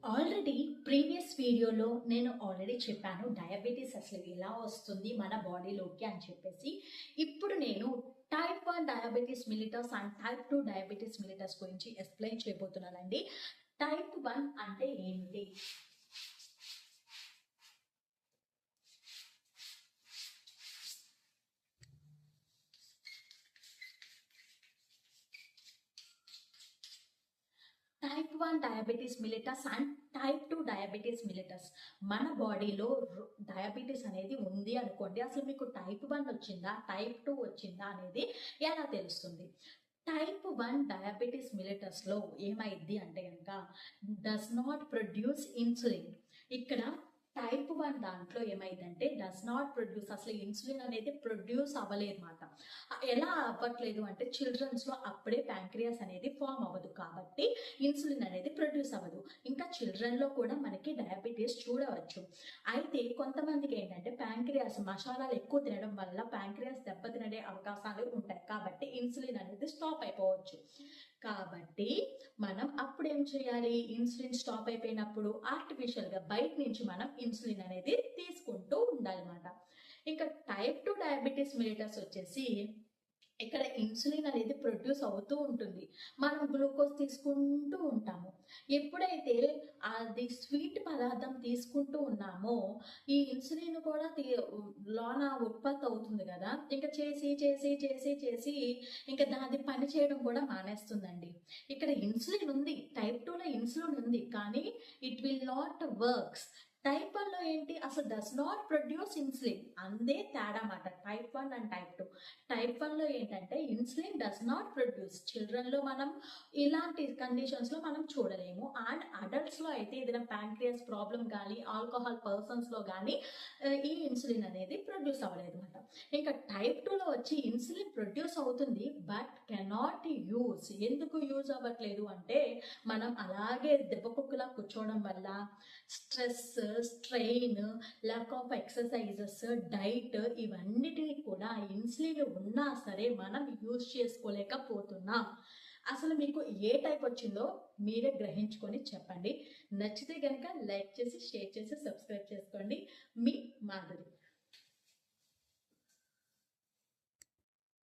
Already previous వీడియోలో నేను already చెప్పాను డయాబెటీస్ అసలు ఎలా వస్తుంది మన బాడీలోకి అని చెప్పేసి. ఇప్పుడు నేను type 1 diabetes mellitus and type 2 diabetes mellitus గురించి ఎక్స్ప్లెయిన్ చేయబోతున్నానండి. టైప్ 1 అంటే ఏంటి? Type 1 diabetes mellitus and type 2 diabetes mellitus. మన బాడీలో డయాబెటీస్ అనేది ఉంది అనుకోండి, అసలు మీకు టైప్ 1 వచ్చిందా టైప్ 2 వచ్చిందా అనేది ఎలా తెలుస్తుంది? టైప్ 1 డయాబెటీస్ మిలిటస్లో ఏమైంది అంటే కనుక డస్ నాట్ ప్రొడ్యూస్ ఇన్సులిన్. ఇక్కడ టైప్ 1 దాంట్లో ఏమైందంటే డస్ నాట్ ప్రొడ్యూస్, అసలు ఇన్సులిన్ అనేది ప్రొడ్యూస్ అవ్వలేదు అనమాట. ఎలా అవ్వట్లేదు అంటే చిల్డ్రన్స్లో అప్పుడే ప్యాంక్రియాస్ అనేది ఫామ్ అవ్వదు కాబట్టి ఇన్సులిన్ అనేది ప్రొడ్యూస్ అవ్వదు. ఇంకా చిల్డ్రన్లో కూడా మనకి డయాబెటీస్ చూడవచ్చు. అయితే కొంతమందికి ఏంటంటే ప్యాంక్రియాస్ మసాలాలు ఎక్కువ తినడం వల్ల ప్యాంక్రియాస్ దెబ్బతినే అవకాశాలు ఉంటాయి కాబట్టి ఇన్సులిన్ అనేది స్టాప్ అయిపోవచ్చు. కాబట్టి మనం అప్పుడు ఏం చేయాలి? ఇన్సులిన్ స్టాప్ అయిపోయినప్పుడు ఆర్టిఫిషియల్గా బయట నుంచి మనం ఇన్సులిన్ అనేది తీసుకుంటూ ఉండాలన్నమాట. ఇంకా టైప్ 2 డయాబెటీస్ మిలిటస్ వచ్చేసి ఇక్కడ ఇన్సులిన్ అనేది ప్రొడ్యూస్ అవుతూ ఉంటుంది, మనం గ్లూకోజ్ తీసుకుంటూ ఉంటాము. ఎప్పుడైతే అది స్వీట్ పదార్థం తీసుకుంటూ ఉన్నామో ఈ ఇన్సులిన్ కూడా లోన ఉత్పత్తి అవుతుంది కదా, ఇంకా చేసి చేసి చేసి చేసి ఇంకా దాని పని చేయడం కూడా మానేస్తుందండి. ఇక్కడ ఇన్సులిన్ ఉంది, టైప్ 2లో ఇన్సులిన్ ఉంది, కానీ it will not works. Type 1లో ఏంటి? అసలు డస్ నాట్ ప్రొడ్యూస్ ఇన్సులిన్, అందే తేడా అన్నమాట టైప్ 1 అండ్ టైప్ 2. టైప్ 1లో ఏంటంటే ఇన్సులిన్ డస్ నాట్ ప్రొడ్యూస్. చిల్డ్రన్లో మనం ఇలాంటి కండిషన్స్లో మనం చూడలేము. అండ్ అడల్ట్స్లో అయితే ఏదైనా ప్యాంక్రియాస్ ప్రాబ్లం కానీ ఆల్కహాల్ పర్సన్స్లో కానీ ఈ ఇన్సులిన్ అనేది ప్రొడ్యూస్ అవ్వలేదు అనమాట. ఇంకా టైప్ 2లో వచ్చి ఇన్సులిన్ ప్రొడ్యూస్ అవుతుంది బట్ కెనాట్ యూజ్. ఎందుకు యూజ్ అవ్వట్లేదు అంటే మనం అలాగే దెబ్బకుక్కలా కూర్చోవడం వల్ల, stress, strain, lack of exercises, diet, ఇవన్నిటిని కూడా ఇన్సులిన్ ఉన్నా సరే మనం యూజ్ చేసుకోలేకపోతున్నాం. అసలు మీకు ఏ టైప్ వచ్చిందో మీరే గ్రహించుకొని చెప్పండి. నచ్చితే కనుక లైక్ చేసి, షేర్ చేసి, సబ్స్క్రైబ్ చేసుకోండి. మీ మాధురి.